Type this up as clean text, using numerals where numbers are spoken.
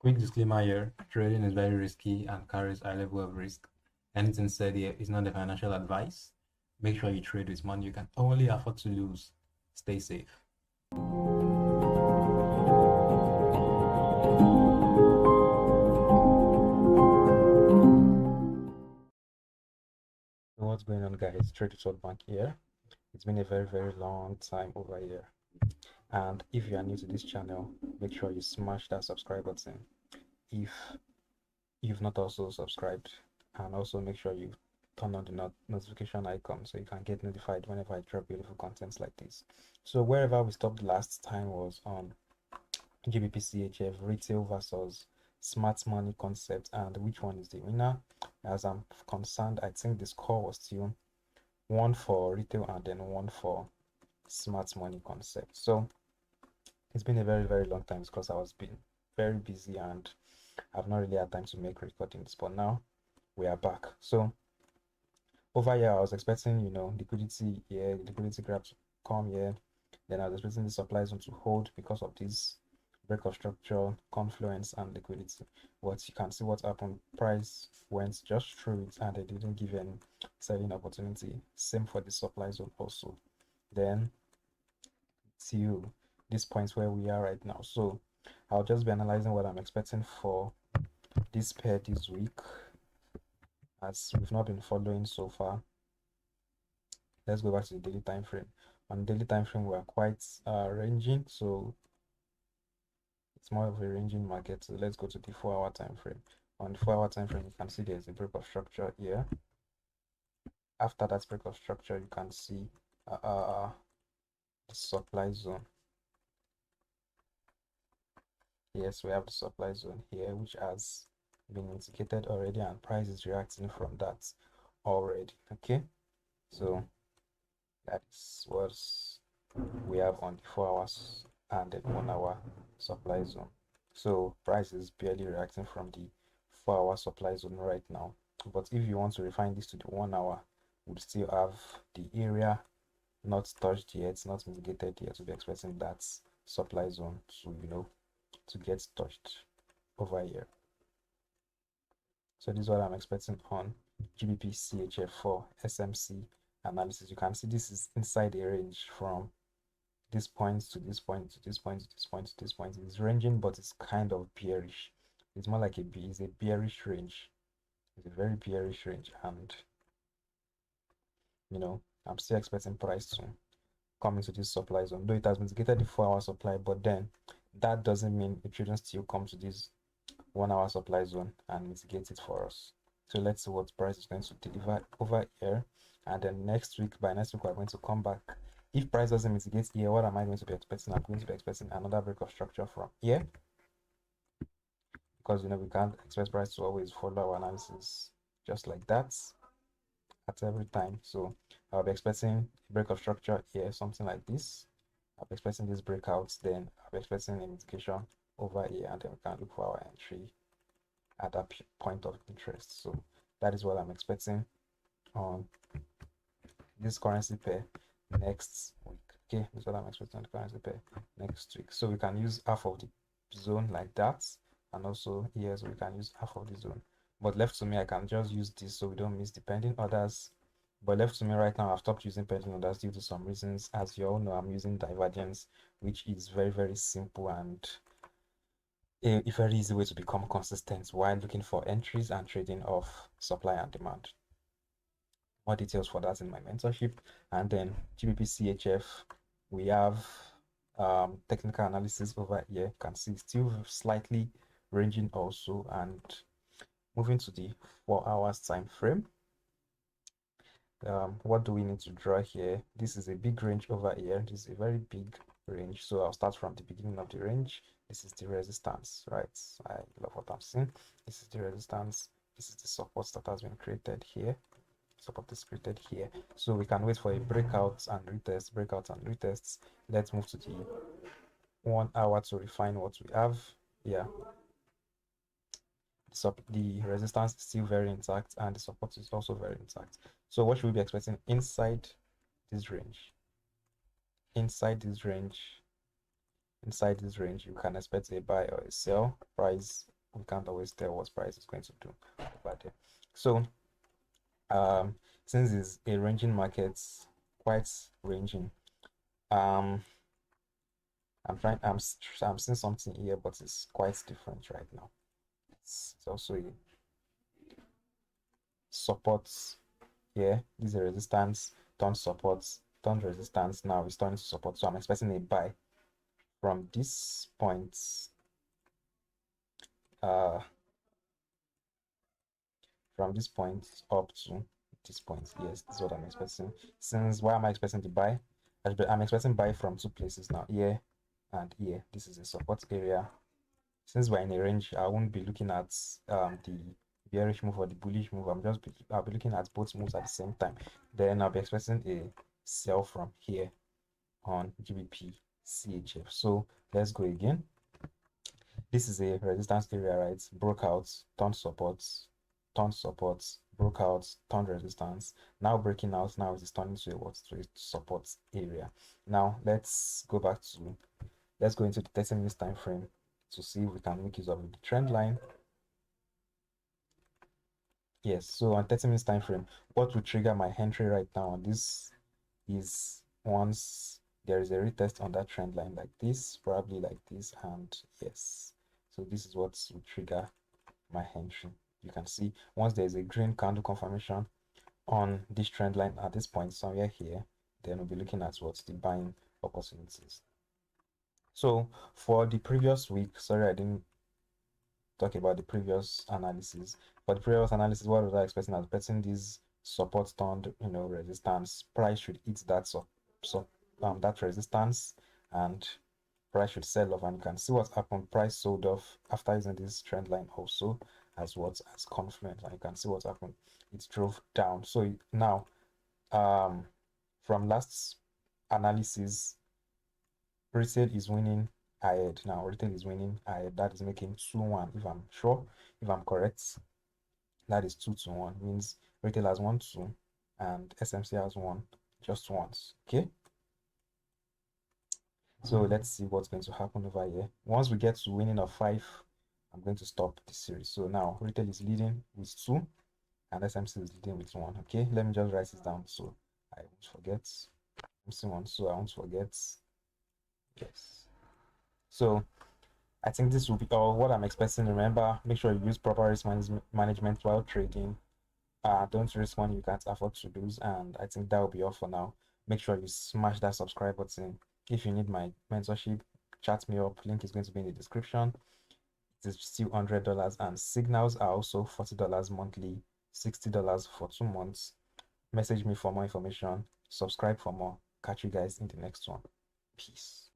Quick disclaimer here, trading is very risky and carries a high level of risk. Anything said here is not a financial advice. Make sure you trade with money you can only afford to lose. Stay safe. What's going on, guys? TRADEWITHWORLDBANK here. It's been a very long time over here. And if you are new to this channel, make sure you smash that subscribe button if you've not also subscribed, and also make sure you turn on the notification icon so you can get notified whenever I drop beautiful contents like this. So wherever we stopped last time was on GBP/CHF retail versus smart money concept, and which one is the winner. As I'm concerned, I think the score was still one for retail and then one for smart money concept. So it's been a very long time because I was been very busy and I've not really had time to make recordings, but now we are back. So over here I was expecting, liquidity here, liquidity grab to come here, then I was expecting the supply zone to hold because of this break of structure, confluence, and liquidity. But you can see what happened. Price went just through it and they didn't give any selling opportunity. Same for the supply zone also. Then till this point where we are right now. So I'll just be analyzing what I'm expecting for this pair this week, as we've not been following so far. Let's go back to the daily time frame. On the daily time frame, we are quite ranging, so it's more of a ranging market. So let's go to the 4-hour time frame. On the 4-hour time frame, you can see there's a break of structure here. After that break of structure, you can see the supply zone. Yes, we have the supply zone here, which has been indicated already, and price is reacting from that already. Okay, so that's what we have on the 4 hours and the 1 hour supply zone. So price is barely reacting from the 4-hour supply zone right now. But if you want to refine this to the 1 hour, we'd still have the area not touched yet, not mitigated yet, to be expecting that supply zone to to get touched over here. So this is what I'm expecting on GBP/CHF for SMC analysis. You can see this is inside the range from this point to this point to this point to this point to this point. It's ranging, but it's kind of bearish. It's more like it's a bearish range. It's a very bearish range, and I'm still expecting price to come into this supply zone, though it has mitigated the 4-hour supply. But then that doesn't mean it shouldn't still come to this 1-hour supply zone and mitigate it for us. So let's see what price is going to deliver over here, and then by next week we're going to come back. If price doesn't mitigate here, what am I going to be expecting? I'm going to be expecting another break of structure from here, because we can't expect price to always follow our analysis just like that at every time. So I'll be expecting a break of structure here, something like this. I'll be expecting this breakout, then I'll be expecting a mitigation over here, and then we can look for our entry at that point of interest. So that is what I'm expecting on this currency pair next week. Okay, that's what I'm expecting on the currency pair next week. So we can use half of the zone like that, and also here, so we can use half of the zone. But left to me, I can just use this so we don't miss the pending orders. But left to me right now, I've stopped using pending orders due to some reasons. As you all know, I'm using divergence, which is very simple and a very easy way to become consistent while looking for entries and trading off supply and demand. More details for that in my mentorship. And then GBP/CHF, we have technical analysis over here. You can see still slightly ranging also. And moving to the 4 hours time frame, what do we need to draw here? This is a big range over here. This is a very big range, so I'll start from the beginning of the range. This is the resistance, right? I love what I'm seeing. This is the resistance. This is the support that has been created here. Support is created here, so we can wait for a breakout and retest, breakout and retests. Let's move to the 1 hour to refine what we have. Yeah, the resistance is still very intact and the support is also very intact. So what should we be expecting inside this range? Inside this range, you can expect a buy or a sell. Price we can't always tell what price is going to do over there. So since it's a ranging market, quite ranging, I'm seeing something here, but it's quite different right now. It's also a support here. This is a resistance, turn support, turn resistance. Now it's turning to support, so I'm expecting a buy from this point from this point up to this point. Yes, this is what I'm expecting. Since why am I expecting to buy? I'm expecting buy from two places now, here and here. This is a support area. Since we're in a range, I won't be looking at the bearish move or the bullish move. I'll be looking at both moves at the same time. Then I'll be expecting a sell from here on GBP CHF. So let's go again. This is a resistance area, right? Broke out, turned supports, broke out, turned resistance. Now breaking out, now it's turning to a support area. Now let's go into the 30 minutes time frame to see if we can make use of the trend line. Yes, so on 30 minutes time frame, what will trigger my entry right now on this is once there is a retest on that trend line like this, probably like this, and yes. So this is what will trigger my entry. You can see once there's a green candle confirmation on this trend line at this point somewhere here, then we'll be looking at what's the buying opportunities. So for the previous week, sorry I didn't talk about the previous analysis. For the previous analysis, what was I expecting? I was expecting this support turned, resistance. Price should hit that that resistance, and price should sell off. And you can see what happened. Price sold off after using this trend line also as confluence, and you can see what happened. It drove down. So now, from last analysis, retail is winning ahead. Now retail is winning ahead. That is making 2-1. If I'm correct, that is 2-1. Means retail has won 2 and SMC has won just once. Okay. So let's see what's going to happen over here. Once we get to winning of 5, I'm going to stop the series. So now retail is leading with 2 and SMC is leading with 1. Okay, let me just write this down so I won't forget. SMC1, so I won't forget. Yes. So I think this will be all what I'm expecting. Remember, make sure you use proper risk management while trading. Don't risk money you can't afford to lose. And I think that will be all for now. Make sure you smash that subscribe button. If you need my mentorship, chat me up. Link is going to be in the description. It is still $100, and signals are also $40 monthly, $60 for 2 months. Message me for more information. Subscribe for more. Catch you guys in the next one. Peace.